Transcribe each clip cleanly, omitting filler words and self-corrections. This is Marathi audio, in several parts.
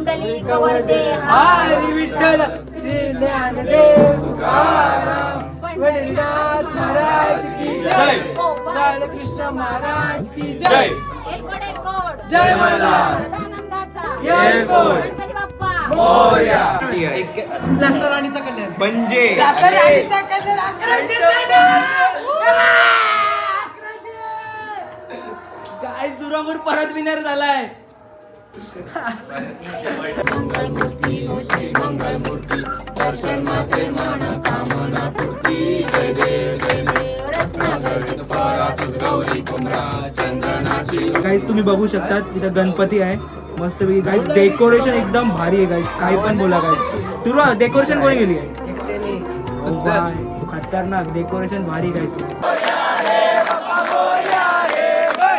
पुंडलिक वरदे हरी विठ्ठल श्री ज्ञानदेव तुकाराम पंढरीनाथ महाराज की जय बालकृष्ण महाराज की जय एकोड जय मल्हार सदानंदाचा गणपती बाप्पा मोरया लास्टर राणीचा कल्याण म्हणजे लास्टर राणीचा कल्याण 1100 गाइस दुरांगूर परत विनर झालाय मंगळमूर्ती घोषित मंगळमूर्ती दर्शन माते मन कामना पूर्ती जय देव रत्नागरित परातच गौरी कुमरा चंदनाची गाईस तुम्ही बघू शकतात इथं गणपती आहे मस्त पैकी गाईस डेकोरेशन एकदम भारी आहे गाईस काही पण बोला गाईस तुला डेकोरेशन कोणी केली आहे एकट्याने खतरनाक डेकोरेशन भारी गाईस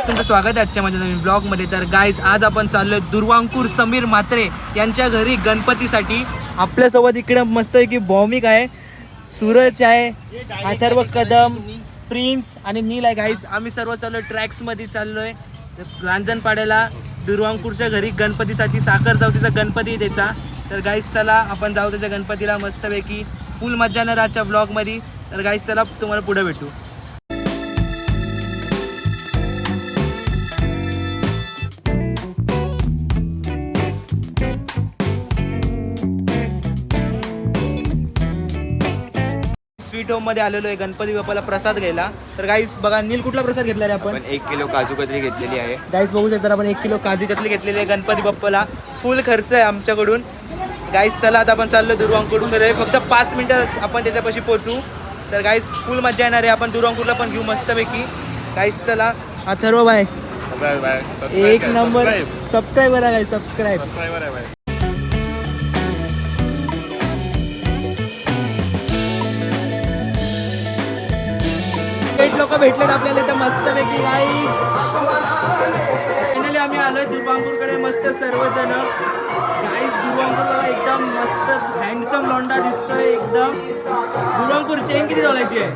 तुमचं स्वागत आहे आजच्या माझ्या नवीन ब्लॉगमध्ये. तर गाईस आज आपण चाललोय दुर्वांकूर समीर म्हात्रे यांच्या घरी गणपतीसाठी. आपल्यासोबत इकडे मस्तपैकी भौमिक आहे, सूरज आहे, अथर्व कदम, प्रिन्स आणि नील आहे. गाईस आम्ही सर्व चाललोय ट्रॅक्समध्ये चाललोय रांजणपाड्याला दुर्वांकूरच्या घरी गणपतीसाठी. साखर चौथीचा गणपती त्याचा. तर गाईस चला आपण जाऊ त्याच्या गणपतीला मस्तपैकी. फुल मजा येणार आजच्या ब्लॉगमध्ये. तर गाईस चला तुम्हाला पुढे भेटू. स्वीट होम मध्ये आलेलो आहे गणपती बाप्पाला प्रसाद घ्यायला. तर गाईस बघा नील कुठला प्रसाद घेतला रे आपण? 1 किलो काजू कतली घेतलेली आहे. गाईस बघू शकता आपण 1 किलो काजू कतली घेतलेली आहे गणपती बाप्पाला. फुल खर्च आहे आमच्याकडून. गाईस चला आता आपण चाललो दुर्वांकूरकडे. फक्त 5 मिनिटात आपण त्याच्यापाशी पोहोचू. तर गाईस फुल मजा येणार आहे. आपण दुर्वांकूरला पण घेऊ मस्तपैकी. गाईस चला. अथर्व बाय एक नंबर सबस्क्राईब करा गाईस सबस्क्राईब. लोक भेटलेत आपल्याला इथं मस्तपैकी. गाईस फायनली आम्ही आलोय दुर्वांकूरकडे मस्त सर्वजण. गाईस दुर्वांकूर एकदम मस्त हँडसम लोंडा दिसतोय एकदम. दुर्वांकूर चेन किती तोलायची आहे?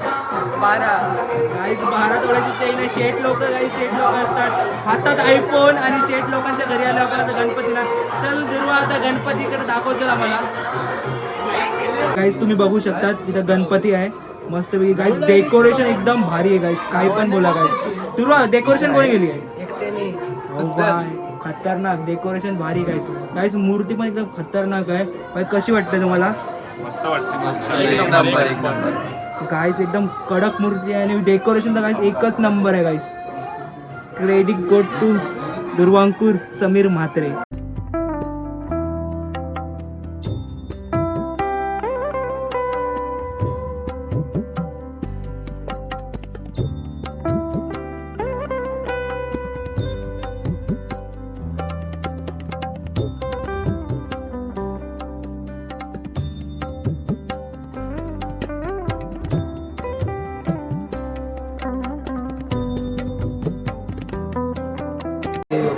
12. गाईस 12 तोळ्याची चेन आहे. शेठ लोक गाईस शेठ लोक असतात हातात आयफोन आणि शेठ लोकांच्या घरी आले आपल्याला गणपतीला. चल दुर्वा आता गणपतीकडे दाखव चल आम्हाला. गाईस तुम्ही बघू शकतात इथं गणपती आहे मस्तपैकी. गाईस डेकोरेशन एकदम भारी आहे गाईस काही पण बोला गाईस. तुला डेकोरेशन कोणी केली आहे? एकट्याने खतरनाक डेकोरेशन भारी गाईस. गाईस मूर्ती पण एकदम खतरनाक आहे. भाई कशी वाटते तुम्हाला? मस्त वाटते. गाईस एकदम कडक मूर्ती आहे आणि डेकोरेशन तर गाईस एकच नंबर आहे guys. Credit got to Durvankur Samir Mhatre.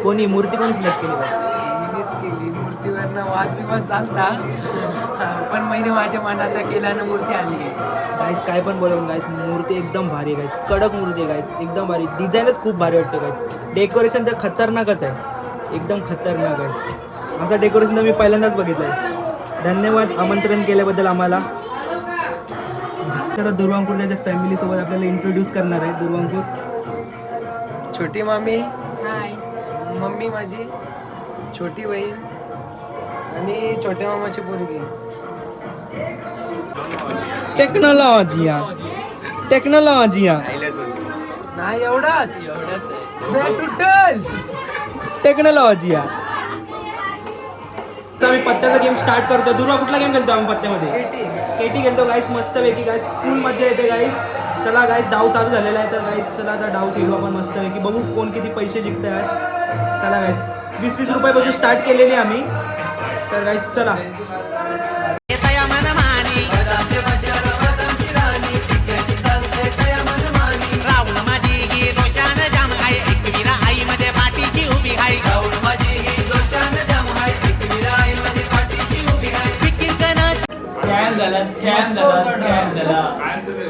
कोणी मूर्ती कोणी सिलेक्ट केली? मीच केली. मूर्तीवरनं वादविवाद चालता पण मैंने माझ्या मनाचा केला ना मूर्ती आली. गाईस काय पण बोलून गाईस मूर्ती एकदम भारी आहे गाईस. कडक मूर्ती आहे गाईस एकदम भारी. डिझाईनच खूप भारी वाटते गाईस. डेकोरेशन तर खतरनाकच आहे एकदम खतरनाक आहे. असं डेकोरेशन तर मी पहिल्यांदाच बघितलं आहे. धन्यवाद आमंत्रण केल्याबद्दल आम्हाला. तर दुर्वांकूर त्याच्या फॅमिलीसोबत आपल्याला इंट्रोड्यूस करणार आहे. दुर्वांकूर छोटी मामी, मम्मी माझी, छोटी बहीण आणि छोट्या मामाची पोरगी. टेक्नॉलॉजिया नाही एवढाच टोटल टेक्नॉलॉजिया. तर आम्ही पत्त्याचा गेम स्टार्ट करतो. दुर्वा कुठला गेम खेळतो आम्ही पत्त्यामध्ये? केटी खेळतो गाईस मस्तपैकी. गाईस फुल मजा येते गाईस. चला गाईस डाव चालू झालेला आहे. तर गाईस चला आता डाव खेळू आपण मस्तपैकी. बघू कोण किती पैसे जिंकतंय आज. चला गाईस 20-20 रुपयापासून स्टार्ट केलेली आम्ही. तर गाईस चला.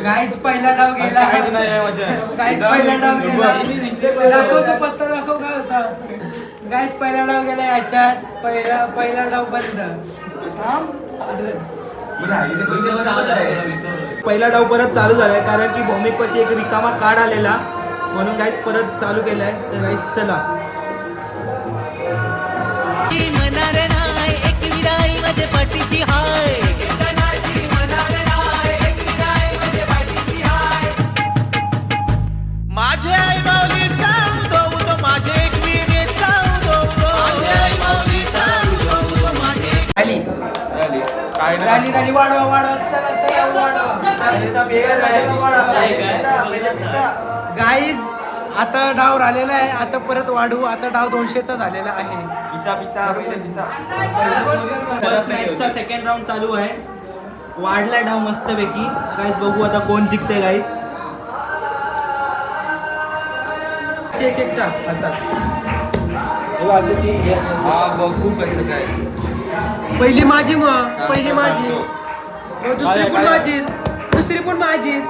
गाईच पहिला डाव गेला. गाईच पहिला डाव गेला. दाखव तो पत्ता दाखव काय होता. गाईस पहिला डाव गेला याच्यात पहिला डाव बंद. पहिला डाव परत चालू झालाय कारण की भौमिक पाशी एक रिकामा कार्ड आलेला म्हणून गाईस परत चालू केलाय. तर गाईस चला माझे आई माऊली जाऊ दो तो माझे एकविरे जाऊ दो माझे आई माऊली जाऊ दो माझे खाली राली राली वाढवा चला गाईज आता डाव राहिलेला आहे. आता परत वाढवू. आता डाव 200चा झालेला आहे. मॅचचा सेकंड राऊंड चालू आहे. वाढलाय डाव मस्तपैकी. गाईस बघू आता कोण जिंकते गाईस. एक एक टाक आता. बघू कसं काय. पहिली माझी पहिली माझी दुसरी पण माझीच दुसरी पण माझीच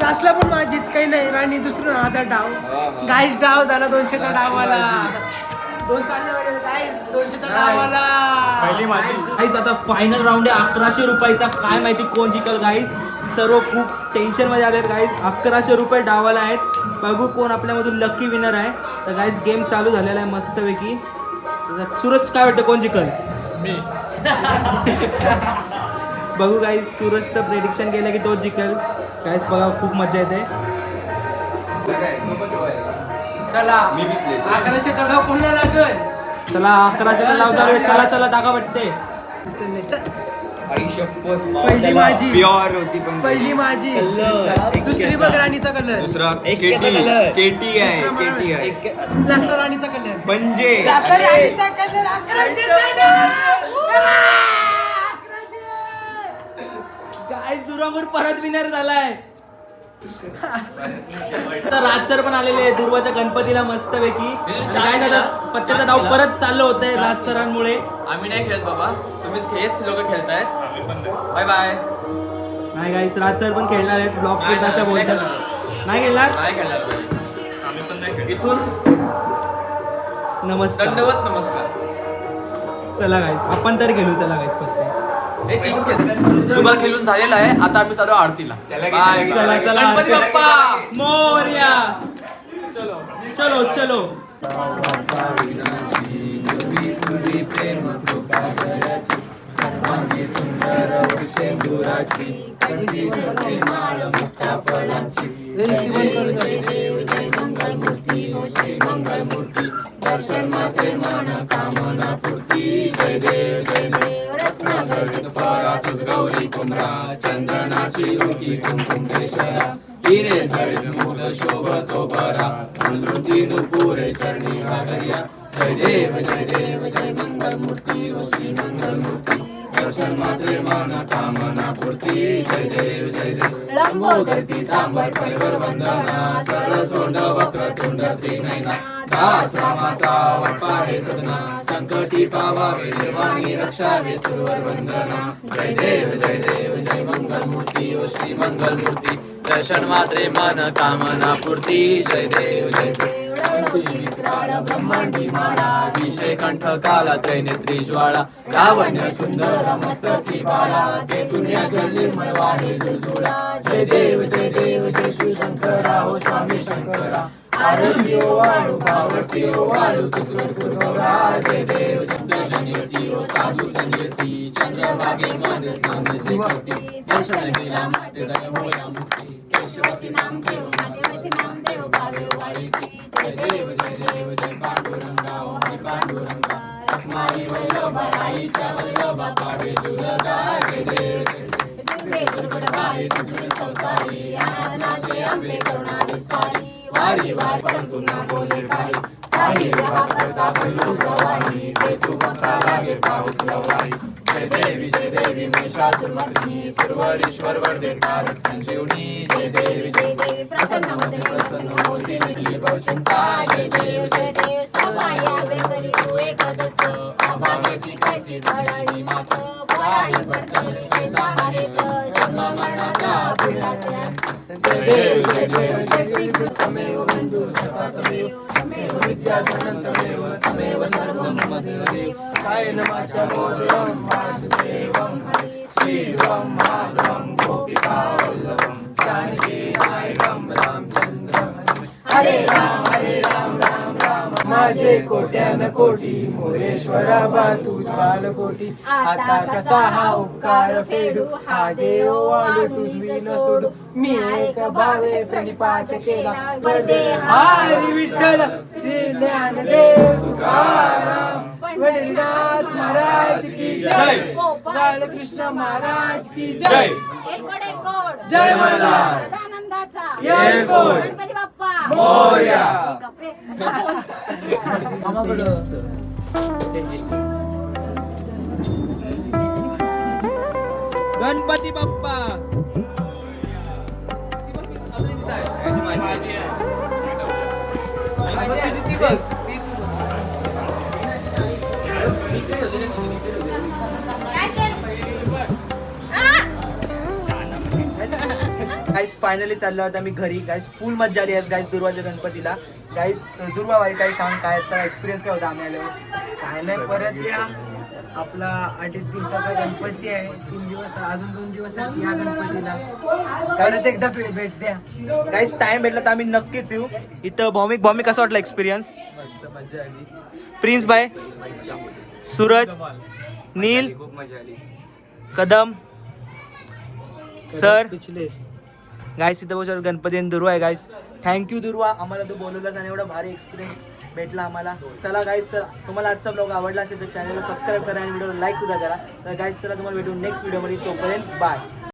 लास्टला पण माझीच काही नाही. राणी दुसरी माझा डाव. गाईस डाव झाला 200चा डाव आला. 2 चालले गाईस 200चा डाव आला. गाईस आता फायनल राऊंड आहे 1100 रुपयाचा. काय माहिती कोण जिंकल गाईस. सर्व खूप टेन्शन मध्ये आले गाईस. 1100 रुपये डावाला आहेत. बघू कोण आपल्यामधून लकी विनर आहे. तर गाईस गेम चालू झालेला आहे मस्तपैकी. सूरज काय वाटतं कोण जिंकल. बघू गाईस सूरज तर प्रेडिक्शन केलं की तो जिंकल. गाईस बघा खूप मजा येते. चला 1100चा डाव पुन्हा लागल. चला 1100चा डाव चालू आहे. चला चला दाखवा वाटते. पहिली माझी प्युअर होती पण पहिली माझी दुसरी बघ राणीचा कलर. दुसरा केटी आहे. लास्टला राणीचा कलर. पंजे लास्टला राणीचा कलर. 1100चा डाव. 1100. गाईस दुर्वांकूर परत विनर झालाय. तर राज सर पण आलेले आहे दुर्वाच्या गणपतीला मस्तपैकी. काय आता पत्त्याचा डाव परत चाललं होतंय राज सरांमुळे. आम्ही नाही खेळत बाबा, तुम्हीच लोक खेळतायत. Bye bye. नाही गाईस राज सर पण खेळणार आहेत. ब्लॉक करताच्या बोलतात नाही खेळणार. नाही खेळणार. इथून नमस्कार दंडवत नमस्कार. चला गाईस आपण तर खेळू. चला गाईस पत्ते जुगार खेळून झालेला आहे. आता आम्ही चालू आरतीला. बाय चला चला गणपती बाप्पा मोरया. चलो चलो मंगलमूर्ती दर्शन माते मन कामना पूर्ती. जय देव जय देव. रत्नागरित परातच गौरी कुमरा. चंदनाची उडकी कुमकुम केशरा. हिरे जडित मुग शोभतो बरा. संस्कृती नुपुरे चरणी घागरिया. जय देव जय देव जय मंगलमूर्ती ओ श्री मंगलमूर्ती. दर्शन मात्रे मन कामना पूर्ती. जय देव जय देव. लंबोदर पीतांबर फळवर वंदना. सरसोंड वक्रतुंड त्रिनयना. दास रामाचा वटपाहे सदना. संकटी पावावे देवानी रक्षावे सुरवर वंदना. जय देव जय मंगलमूर्ती ओ श्री मंगलमूर्ती. दर्शन मात्रे मन कामना पूर्ती. जय देव जय देव. ब्रह्मांडी माळा. विषय कंठ काला त्रैनेत्री ज्वाळा. लावण्य सुंदर मस्तकी बाळा. ते दुनिया जल निर्मळ वाहे जुजुळा. जय देव जय शिवशंकरा हो स्वामी शंकरा. आरती ओ वाळू पावती ओ वाळू तुझवर गुरुगौरा. जय देव दर्शन येती ओ साधू संयती. चंद्रभागे मध्ये स्नान शेकती. दर्शन केला माते दय होया मुक्ती. केशवसी नाम देव महादेवसी नाम देव भावे वाळीची. जय देव जय पांडुरंगा ओ हरी पांडुरंगा. रखमाई वल्लभा आईच्या वल्लभा पावे दुर्गा. जय देव जय दुर्गडबाई तुझे संसारी. अनाथनाथे अंबे करुणा विस्तारी. वारी वार परंतु न बोले काही. साई विवाह करता बोलू प्रवाही. ते तू लागे पाऊस लवाई. जय देवी महिषासुरमर्दिनी सुरवरीश्वर वरदे कारक संजीवनी जय देवी प्रसन्न होती निखिल भवचंता जय देव सौभाग्य करी तू एकदत्त अभाग्याची कैसी धडाडी मात पराई पडतली कैसा हरेत जन्म मरणाचा अभिलाषांत जय देव जय श्री तमेव बंधु सखा तमेव विद्या तमेव तमेव सर्वं मदेव कायेन वाचा बोधं वासुदेवं श्रीराम माधवं गोपिका वल्लभं जानकी नायकं रामचंद्रं हरे राम राम राम माझे कोट्यान कोटी मोरेश्वरा बा तुझ्याल कोटी आता कसा हा उपकार फेडू हा देव वाढू तुझी न सोडू मी एक भावे प्रणिपात केला वरदे हरी विठ्ठल श्री ज्ञानदेव तुकाराम वडीलनाथ महाराज की जय बालकृष्ण महाराज की जय जय मल्हार आनंदाचा येळकोट गणपती बाप्पा मोरया गणपती बाप्पा गाईस फायनली चाललो होता मी घरी. गाईस फुल मजा आली आहे गाईस दुर्वाच्या गणपतीला. गाईस दुर्वा बाई काही सांग कायचा एक्सपिरियन्स काय होता आम्ही आल्यावर? काय नाही परत या आपला 8 दिवसाचा गणपती आहे 3 दिवस अजून 2 दिवस आहेत या गणपतीला परत एकदा भेट द्या गाईस टाइम भेटला तर आम्ही नक्कीच येऊ इथं. भौमिक कसा वाटला एक्सपिरियन्स? मस्त मजा आली. प्रिन्स बाय, सूरज, नील, खूप मजा आली. कदम सर. पिछलेस गाईस इथं बघू गणपती आणि दुर्वा आहे. गाईस थँक्यू दुर्वा, आम्हाला तू बोलवलास आणि एवढा भारी एक्सपिरियन्स भेटला आम्हाला. चला गाईस, चला तुम्हाला आजचा ब्लॉग आवडला असेल तर चॅनलला सबस्क्राईब करा आणि व्हिडिओला लाईक सुद्धा करा. तर गाईस चला तुम्हाला भेटू नेक्स्ट व्हिडिओमध्ये. तोपर्यंत बाय.